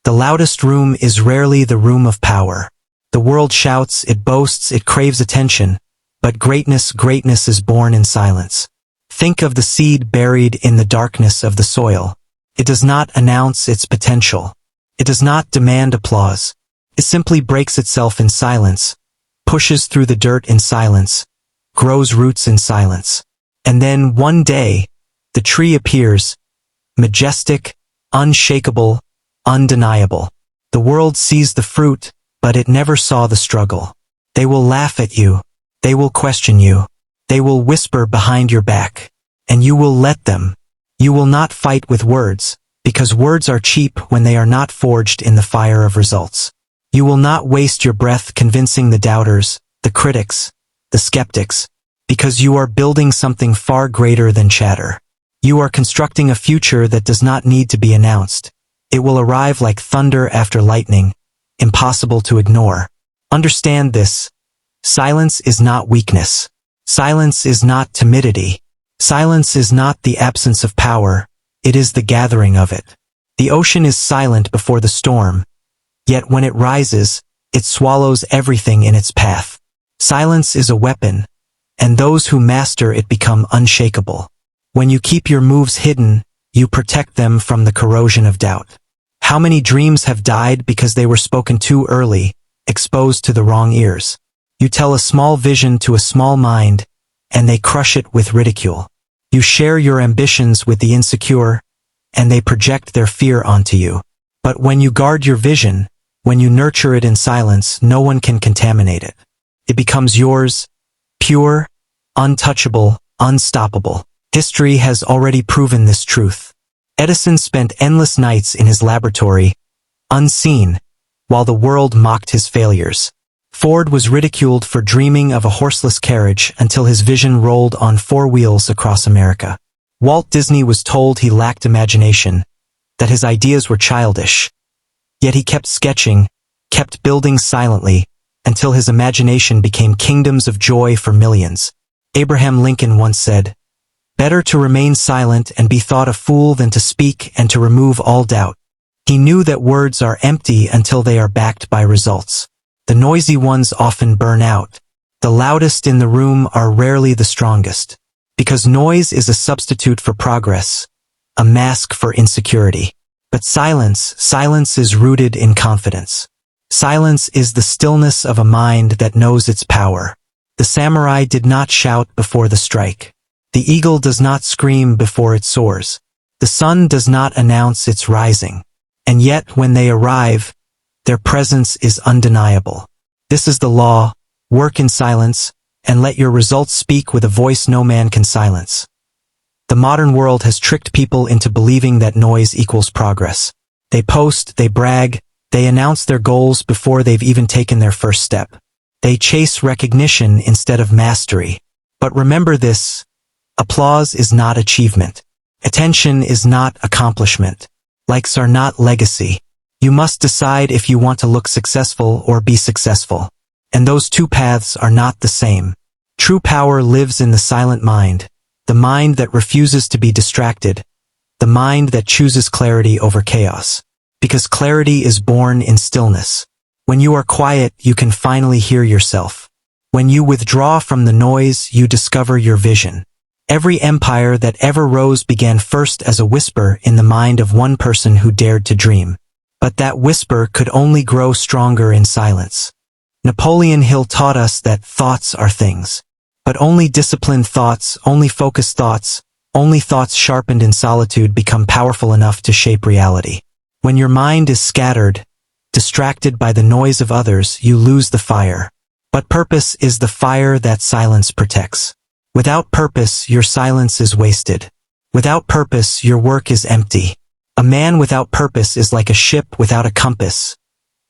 The loudest room is rarely the room of power. The world shouts, it boasts, it craves attention, but greatness is born in silence. Think of the seed buried in the darkness of the soil. It does not announce its potential. It does not demand applause. It simply breaks itself in silence, pushes through the dirt in silence, grows roots in silence. And then one day, the tree appears, majestic, unshakable, undeniable. The world sees the fruit, but it never saw the struggle. They will laugh at you. They will question you. They will whisper behind your back. And you will let them. You will not fight with words, because words are cheap when they are not forged in the fire of results. You will not waste your breath convincing the doubters, the critics, the skeptics, because you are building something far greater than chatter. You are constructing a future that does not need to be announced. It will arrive like thunder after lightning, impossible to ignore. Understand this. Silence is not weakness. Silence is not timidity. Silence is not the absence of power, it is the gathering of it. The ocean is silent before the storm, yet when it rises, it swallows everything in its path. Silence is a weapon, and those who master it become unshakable. When you keep your moves hidden, you protect them from the corrosion of doubt. How many dreams have died because they were spoken too early, exposed to the wrong ears? You tell a small vision to a small mind, and they crush it with ridicule. You share your ambitions with the insecure, and they project their fear onto you. But when you guard your vision, when you nurture it in silence, no one can contaminate it. It becomes yours, pure, untouchable, unstoppable. History has already proven this truth. Edison spent endless nights in his laboratory, unseen, while the world mocked his failures. Ford was ridiculed for dreaming of a horseless carriage until his vision rolled on 4 wheels across America. Walt Disney was told he lacked imagination, that his ideas were childish. Yet he kept sketching, kept building silently, until his imagination became kingdoms of joy for millions. Abraham Lincoln once said, "Better to remain silent and be thought a fool than to speak and to remove all doubt." He knew that words are empty until they are backed by results. The noisy ones often burn out. The loudest in the room are rarely the strongest. Because noise is a substitute for progress, a mask for insecurity. But silence is rooted in confidence. Silence is the stillness of a mind that knows its power. The samurai did not shout before the strike. The eagle does not scream before it soars. The sun does not announce its rising. And yet, when they arrive, their presence is undeniable. This is the law: work in silence, and let your results speak with a voice no man can silence. The modern world has tricked people into believing that noise equals progress. They post, they brag, they announce their goals before they've even taken their first step. They chase recognition instead of mastery. But remember this: applause is not achievement. Attention is not accomplishment. Likes are not legacy. You must decide if you want to look successful or be successful. And those two paths are not the same. True power lives in the silent mind, the mind that refuses to be distracted, the mind that chooses clarity over chaos. Because clarity is born in stillness. When you are quiet, you can finally hear yourself. When you withdraw from the noise, you discover your vision. Every empire that ever rose began first as a whisper in the mind of one person who dared to dream. But that whisper could only grow stronger in silence. Napoleon Hill taught us that thoughts are things. But only disciplined thoughts, only focused thoughts, only thoughts sharpened in solitude become powerful enough to shape reality. When your mind is scattered, distracted by the noise of others, you lose the fire. But purpose is the fire that silence protects. Without purpose, your silence is wasted. Without purpose, your work is empty. A man without purpose is like a ship without a compass,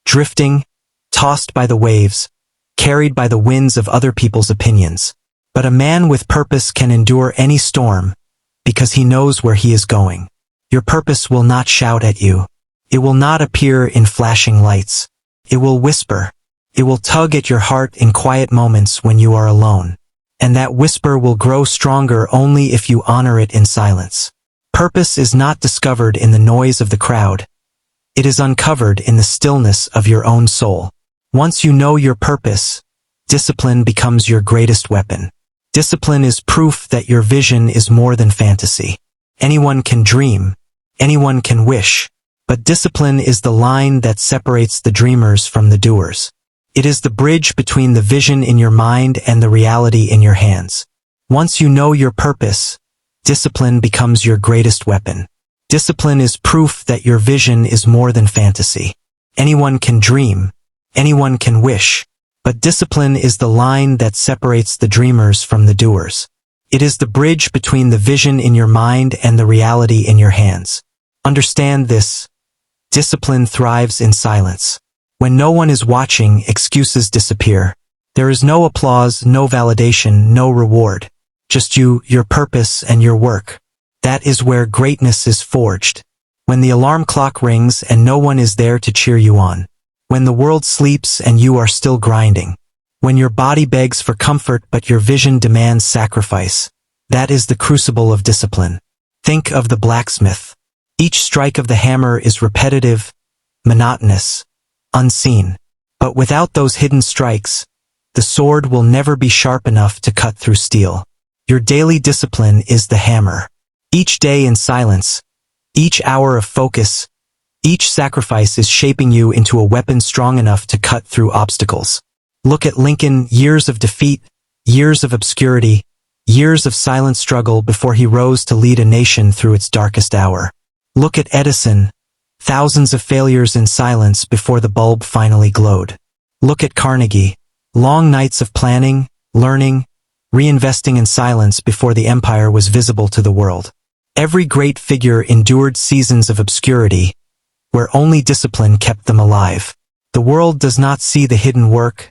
drifting, tossed by the waves, carried by the winds of other people's opinions. But a man with purpose can endure any storm, because he knows where he is going. Your purpose will not shout at you. It will not appear in flashing lights. It will whisper. It will tug at your heart in quiet moments when you are alone. And that whisper will grow stronger only if you honor it in silence. Purpose is not discovered in the noise of the crowd. It is uncovered in the stillness of your own soul. Once you know your purpose, discipline becomes your greatest weapon. Discipline is proof that your vision is more than fantasy. Anyone can dream, anyone can wish, but discipline is the line that separates the dreamers from the doers. It is the bridge between the vision in your mind and the reality in your hands. Once you know your purpose, discipline becomes your greatest weapon. Discipline is proof that your vision is more than fantasy. Anyone can dream, anyone can wish, but discipline is the line that separates the dreamers from the doers. It is the bridge between the vision in your mind and the reality in your hands. Understand this. Discipline thrives in silence. When no one is watching, excuses disappear. There is no applause, no validation, no reward. Just you, your purpose, and your work. That is where greatness is forged. When the alarm clock rings and no one is there to cheer you on. When the world sleeps and you are still grinding. When your body begs for comfort but your vision demands sacrifice. That is the crucible of discipline. Think of the blacksmith. Each strike of the hammer is repetitive, monotonous, unseen. But without those hidden strikes, the sword will never be sharp enough to cut through steel. Your daily discipline is the hammer. Each day in silence, each hour of focus, each sacrifice is shaping you into a weapon strong enough to cut through obstacles. Look at Lincoln, years of defeat, years of obscurity, years of silent struggle before he rose to lead a nation through its darkest hour. Look at Edison, thousands of failures in silence before the bulb finally glowed. Look at Carnegie, long nights of planning, learning, reinvesting in silence before the empire was visible to the world. Every great figure endured seasons of obscurity, where only discipline kept them alive. The world does not see the hidden work,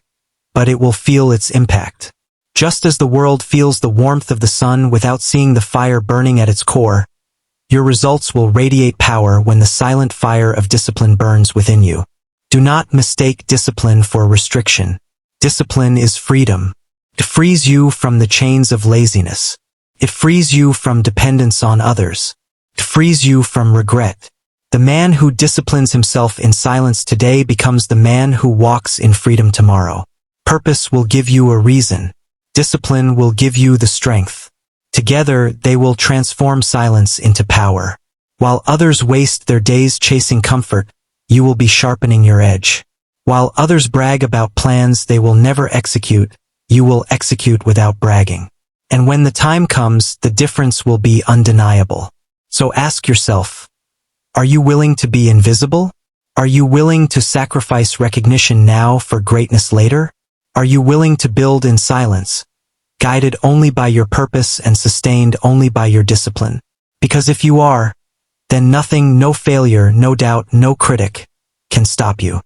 but it will feel its impact. Just as the world feels the warmth of the sun without seeing the fire burning at its core, your results will radiate power when the silent fire of discipline burns within you. Do not mistake discipline for restriction. Discipline is freedom. It frees you from the chains of laziness. It frees you from dependence on others. It frees you from regret. The man who disciplines himself in silence today becomes the man who walks in freedom tomorrow. Purpose will give you a reason. Discipline will give you the strength. Together, they will transform silence into power. While others waste their days chasing comfort, you will be sharpening your edge. While others brag about plans they will never execute, you will execute without bragging. And when the time comes, the difference will be undeniable. So ask yourself, are you willing to be invisible? Are you willing to sacrifice recognition now for greatness later? Are you willing to build in silence, guided only by your purpose and sustained only by your discipline? Because if you are, then nothing, no failure, no doubt, no critic can stop you.